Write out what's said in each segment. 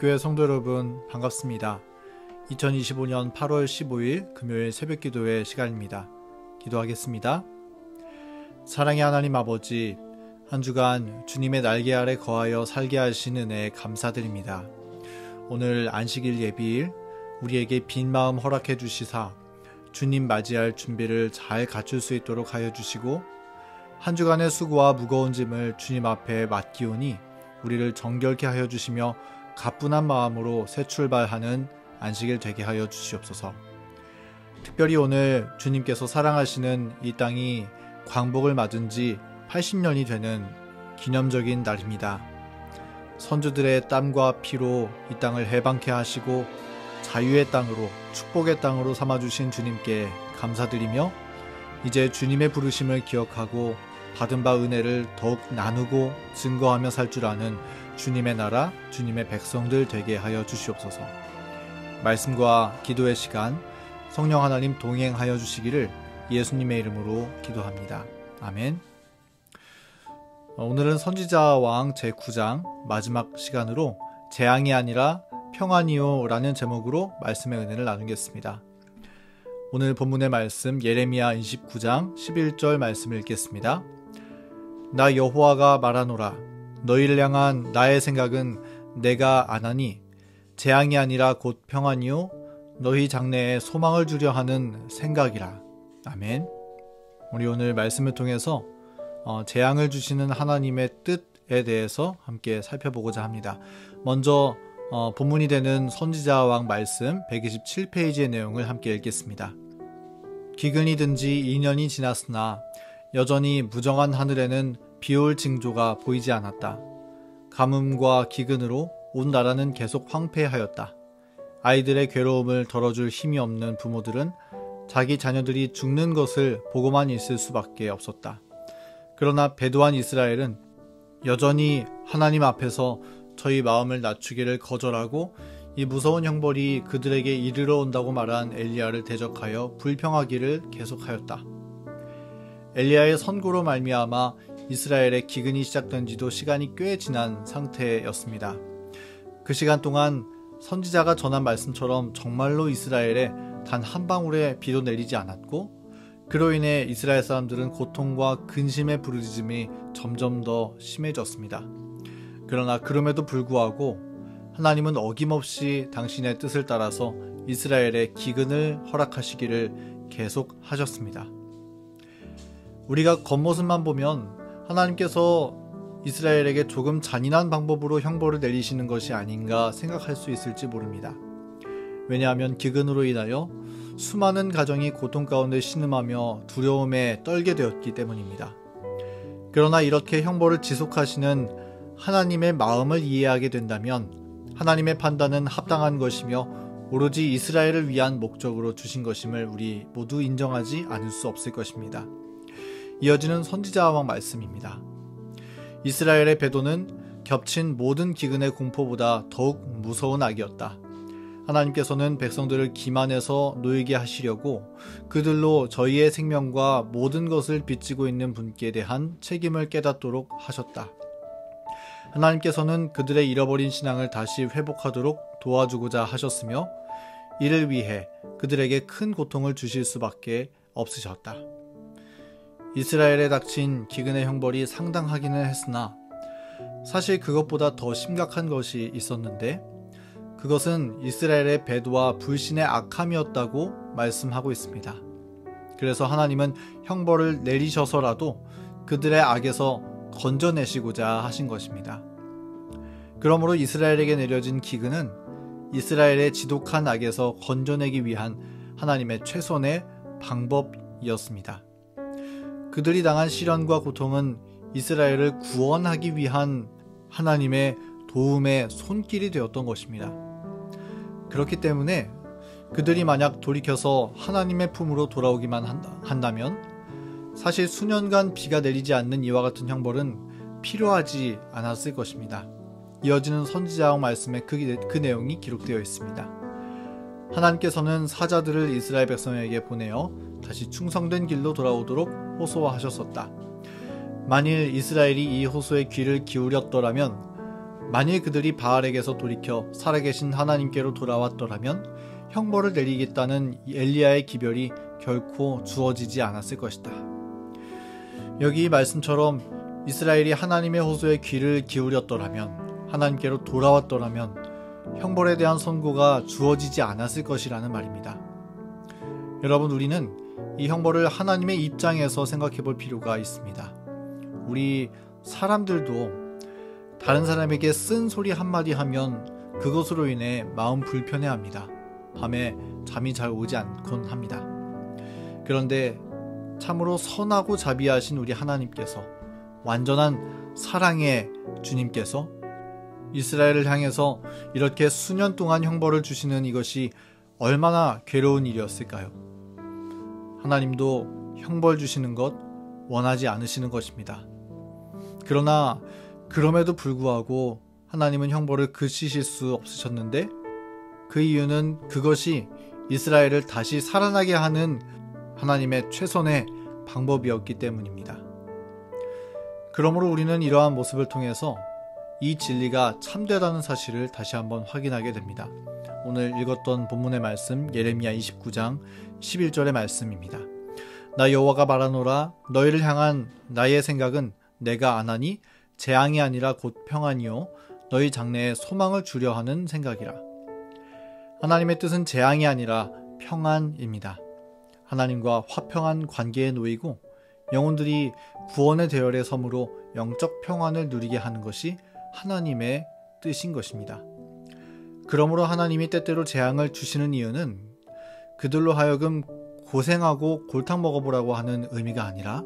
하나님교회 성도 여러분 반갑습니다. 2025년 8월 15일 금요일 새벽기도의 시간입니다. 기도하겠습니다. 사랑의 하나님 아버지, 한 주간 주님의 날개 아래 거하여 살게 하신 은혜에 감사드립니다. 오늘 안식일 예비일 우리에게 빈 마음 허락해 주시사 주님 맞이할 준비를 잘 갖출 수 있도록 하여 주시고, 한 주간의 수고와 무거운 짐을 주님 앞에 맡기오니 우리를 정결케 하여 주시며 가뿐한 마음으로 새 출발하는 안식일 되게 하여 주시옵소서. 특별히 오늘 주님께서 사랑하시는 이 땅이 광복을 맞은 지 80년이 되는 기념적인 날입니다. 선주들의 땀과 피로 이 땅을 해방케 하시고 자유의 땅으로, 축복의 땅으로 삼아주신 주님께 감사드리며, 이제 주님의 부르심을 기억하고 받은 바 은혜를 더욱 나누고 증거하며 살 줄 아는 주님의 나라, 주님의 백성들 되게 하여 주시옵소서. 말씀과 기도의 시간 성령 하나님 동행하여 주시기를 예수님의 이름으로 기도합니다. 아멘. 오늘은 선지자왕 제9장 마지막 시간으로 재앙이 아니라 평안이요 라는 제목으로 말씀의 은혜를 나누겠습니다. 오늘 본문의 말씀 예레미야 29장 11절 말씀을 읽겠습니다. 나 여호와가 말하노라. 너희를 향한 나의 생각은 내가 아나니 재앙이 아니라 곧 평안이요 너희 장래에 소망을 주려 하는 생각이라. 아멘. 우리 오늘 말씀을 통해서 재앙을 주시는 하나님의 뜻에 대해서 함께 살펴보고자 합니다. 먼저 본문이 되는 선지자왕 말씀 127페이지의 내용을 함께 읽겠습니다. 기근이 든 지 2년이 지났으나 여전히 무정한 하늘에는 비올 징조가 보이지 않았다. 가뭄과 기근으로 온 나라는 계속 황폐하였다. 아이들의 괴로움을 덜어줄 힘이 없는 부모들은 자기 자녀들이 죽는 것을 보고만 있을 수밖에 없었다. 그러나 배도한 이스라엘은 여전히 하나님 앞에서 저희 마음을 낮추기를 거절하고 이 무서운 형벌이 그들에게 이르러 온다고 말한 엘리야를 대적하여 불평하기를 계속하였다. 엘리야의 선고로 말미암아 이스라엘의 기근이 시작된 지도 시간이 꽤 지난 상태였습니다. 그 시간 동안 선지자가 전한 말씀처럼 정말로 이스라엘에 단 한 방울의 비도 내리지 않았고, 그로 인해 이스라엘 사람들은 고통과 근심의 부르짖음이 점점 더 심해졌습니다. 그러나 그럼에도 불구하고 하나님은 어김없이 당신의 뜻을 따라서 이스라엘의 기근을 허락하시기를 계속 하셨습니다. 우리가 겉모습만 보면 하나님께서 이스라엘에게 조금 잔인한 방법으로 형벌을 내리시는 것이 아닌가 생각할 수 있을지 모릅니다. 왜냐하면 기근으로 인하여 수많은 가정이 고통 가운데 신음하며 두려움에 떨게 되었기 때문입니다. 그러나 이렇게 형벌을 지속하시는 하나님의 마음을 이해하게 된다면 하나님의 판단은 합당한 것이며 오로지 이스라엘을 위한 목적으로 주신 것임을 우리 모두 인정하지 않을 수 없을 것입니다. 이어지는 선지자왕 말씀입니다. 이스라엘의 배도는 겹친 모든 기근의 공포보다 더욱 무서운 악이었다. 하나님께서는 백성들을 기만해서 놓이게 하시려고 그들로 저희의 생명과 모든 것을 빚지고 있는 분께 대한 책임을 깨닫도록 하셨다. 하나님께서는 그들의 잃어버린 신앙을 다시 회복하도록 도와주고자 하셨으며 이를 위해 그들에게 큰 고통을 주실 수밖에 없으셨다. 이스라엘에 닥친 기근의 형벌이 상당하기는 했으나 사실 그것보다 더 심각한 것이 있었는데, 그것은 이스라엘의 배도와 불신의 악함이었다고 말씀하고 있습니다. 그래서 하나님은 형벌을 내리셔서라도 그들의 악에서 건져내시고자 하신 것입니다. 그러므로 이스라엘에게 내려진 기근은 이스라엘의 지독한 악에서 건져내기 위한 하나님의 최선의 방법이었습니다. 그들이 당한 시련과 고통은 이스라엘을 구원하기 위한 하나님의 도움의 손길이 되었던 것입니다. 그렇기 때문에 그들이 만약 돌이켜서 하나님의 품으로 돌아오기만 한다면 사실 수년간 비가 내리지 않는 이와 같은 형벌은 필요하지 않았을 것입니다. 이어지는 선지자왕 말씀에 그 내용이 기록되어 있습니다. 하나님께서는 사자들을 이스라엘 백성에게 보내어 다시 충성된 길로 돌아오도록 호소하셨었다. 만일 이스라엘이 이 호소에 귀를 기울였더라면 만일 그들이 바알에게서 돌이켜 살아계신 하나님께로 돌아왔더라면 형벌을 내리겠다는 엘리야의 기별이 결코 주어지지 않았을 것이다. 여기 이 말씀처럼 이스라엘이 하나님의 호소에 귀를 기울였더라면, 하나님께로 돌아왔더라면 형벌에 대한 선고가 주어지지 않았을 것이라는 말입니다. 여러분, 우리는 이 형벌을 하나님의 입장에서 생각해 볼 필요가 있습니다. 우리 사람들도 다른 사람에게 쓴소리 한마디 하면 그것으로 인해 마음 불편해합니다. 밤에 잠이 잘 오지 않곤 합니다. 그런데 참으로 선하고 자비하신 우리 하나님께서, 완전한 사랑의 주님께서 이스라엘을 향해서 이렇게 수년 동안 형벌을 주시는 이것이 얼마나 괴로운 일이었을까요? 하나님도 형벌 주시는 것 원하지 않으시는 것입니다. 그러나 그럼에도 불구하고 하나님은 형벌을 그치실 수 없으셨는데, 그 이유는 그것이 이스라엘을 다시 살아나게 하는 하나님의 최선의 방법이었기 때문입니다. 그러므로 우리는 이러한 모습을 통해서 이 진리가 참되다는 사실을 다시 한번 확인하게 됩니다. 오늘 읽었던 본문의 말씀, 예레미야 29장 11절의 말씀입니다. 나 여호와가 말하노라, 너희를 향한 나의 생각은 내가 안하니 재앙이 아니라 곧 평안이요 너희 장래에 소망을 주려 하는 생각이라. 하나님의 뜻은 재앙이 아니라 평안입니다. 하나님과 화평한 관계에 놓이고 영혼들이 구원의 대열의 섬으로 영적 평안을 누리게 하는 것이 하나님의 뜻인 것입니다. 그러므로 하나님이 때때로 재앙을 주시는 이유는 그들로 하여금 고생하고 골탕 먹어보라고 하는 의미가 아니라,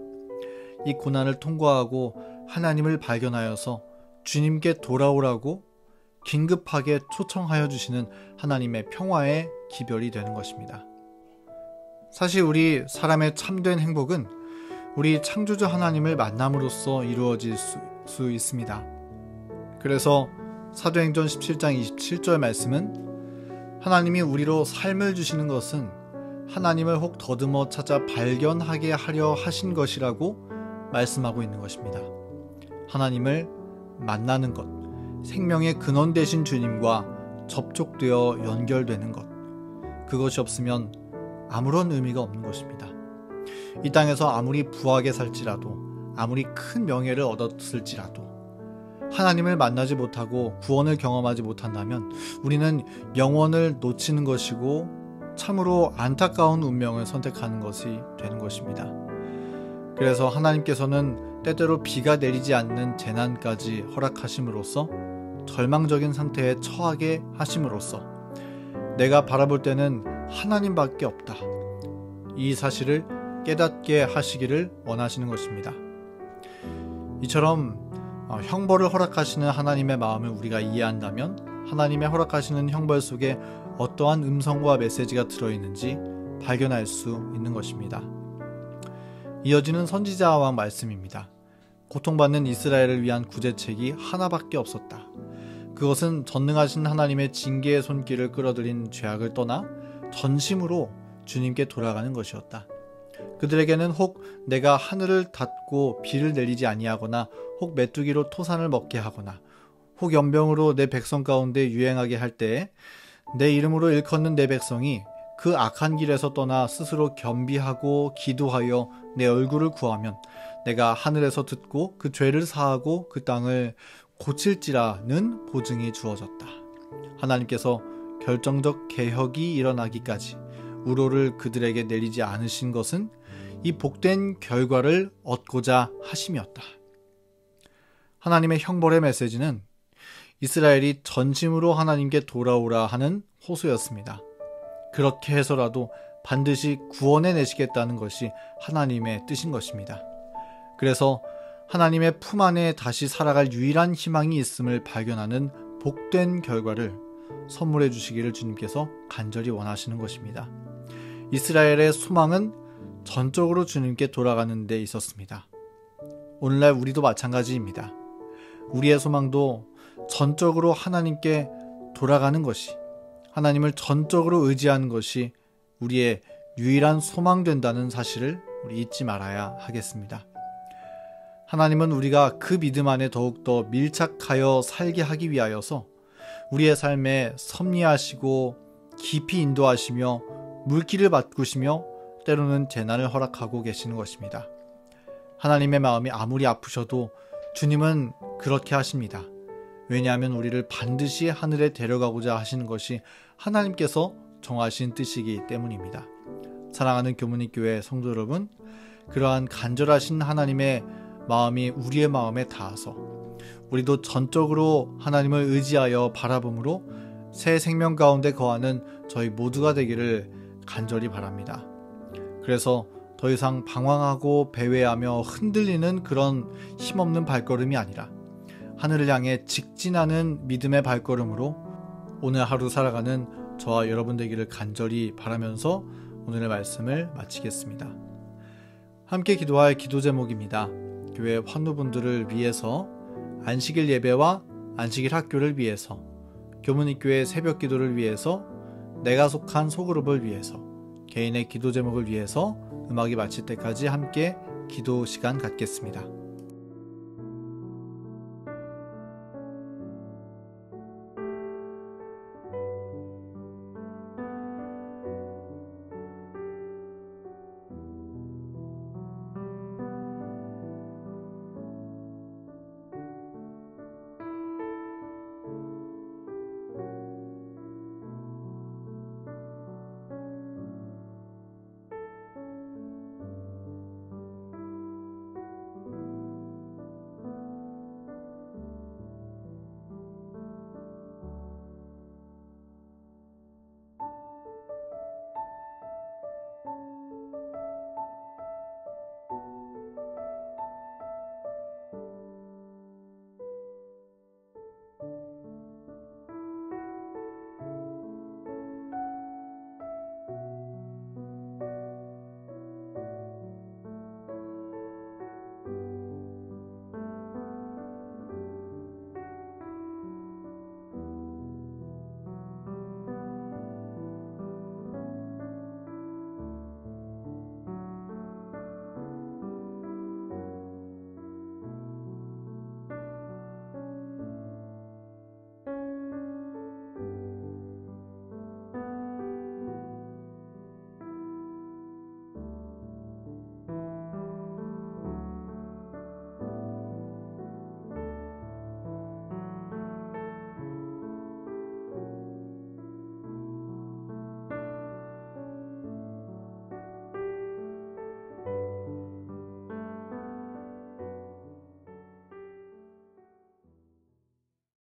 이 고난을 통과하고 하나님을 발견하여서 주님께 돌아오라고 긴급하게 초청하여 주시는 하나님의 평화의 기별이 되는 것입니다. 사실 우리 사람의 참된 행복은 우리 창조주 하나님을 만남으로써 이루어질 수 있습니다. 그래서 사도행전 17장 27절 말씀은 하나님이 우리로 삶을 주시는 것은 하나님을 혹 더듬어 찾아 발견하게 하려 하신 것이라고 말씀하고 있는 것입니다. 하나님을 만나는 것, 생명의 근원 되신 주님과 접촉되어 연결되는 것, 그것이 없으면 아무런 의미가 없는 것입니다. 이 땅에서 아무리 부하게 살지라도, 아무리 큰 명예를 얻었을지라도 하나님을 만나지 못하고 구원을 경험하지 못한다면 우리는 영원을 놓치는 것이고 참으로 안타까운 운명을 선택하는 것이 되는 것입니다. 그래서 하나님께서는 때때로 비가 내리지 않는 재난까지 허락하심으로써 절망적인 상태에 처하게 하심으로써 내가 바라볼 때는 하나님밖에 없다, 이 사실을 깨닫게 하시기를 원하시는 것입니다. 이처럼 형벌을 허락하시는 하나님의 마음을 우리가 이해한다면 하나님의 허락하시는 형벌 속에 어떠한 음성과 메시지가 들어있는지 발견할 수 있는 것입니다. 이어지는 선지자 왕 말씀입니다. 고통받는 이스라엘을 위한 구제책이 하나밖에 없었다. 그것은 전능하신 하나님의 징계의 손길을 끌어들인 죄악을 떠나 전심으로 주님께 돌아가는 것이었다. 그들에게는 혹 내가 하늘을 닫고 비를 내리지 아니하거나 혹 메뚜기로 토산을 먹게 하거나 혹 연병으로 내 백성 가운데 유행하게 할 때에 내 이름으로 일컫는 내 백성이 그 악한 길에서 떠나 스스로 겸비하고 기도하여 내 얼굴을 구하면 내가 하늘에서 듣고 그 죄를 사하고 그 땅을 고칠지라는 보증이 주어졌다. 하나님께서 결정적 개혁이 일어나기까지 우로를 그들에게 내리지 않으신 것은 이 복된 결과를 얻고자 하심이었다. 하나님의 형벌의 메시지는 이스라엘이 전심으로 하나님께 돌아오라 하는 호소였습니다. 그렇게 해서라도 반드시 구원해 내시겠다는 것이 하나님의 뜻인 것입니다. 그래서 하나님의 품 안에 다시 살아갈 유일한 희망이 있음을 발견하는 복된 결과를 선물해 주시기를 주님께서 간절히 원하시는 것입니다. 이스라엘의 소망은 전적으로 주님께 돌아가는 데 있었습니다. 오늘날 우리도 마찬가지입니다. 우리의 소망도 전적으로 하나님께 돌아가는 것이, 하나님을 전적으로 의지하는 것이 우리의 유일한 소망된다는 사실을 우리 잊지 말아야 하겠습니다. 하나님은 우리가 그 믿음 안에 더욱더 밀착하여 살게 하기 위하여서 우리의 삶에 섭리하시고 깊이 인도하시며 물길을 바꾸시며 때로는 재난을 허락하고 계시는 것입니다. 하나님의 마음이 아무리 아프셔도 주님은 그렇게 하십니다. 왜냐하면 우리를 반드시 하늘에 데려가고자 하시는 것이 하나님께서 정하신 뜻이기 때문입니다. 사랑하는 교문이 교회 성도 여러분, 그러한 간절하신 하나님의 마음이 우리의 마음에 닿아서 우리도 전적으로 하나님을 의지하여 바라봄으로 새 생명 가운데 거하는 저희 모두가 되기를 간절히 바랍니다. 그래서 더 이상 방황하고 배회하며 흔들리는 그런 힘없는 발걸음이 아니라 하늘을 향해 직진하는 믿음의 발걸음으로 오늘 하루 살아가는 저와 여러분 되기를 간절히 바라면서 오늘의 말씀을 마치겠습니다. 함께 기도할 기도 제목입니다. 교회 환우분들을 위해서, 안식일 예배와 안식일 학교를 위해서, 교문입교회 새벽 기도를 위해서, 내가 속한 소그룹을 위해서, 개인의 기도 제목을 위해서 음악이 마칠 때까지 함께 기도 시간 갖겠습니다.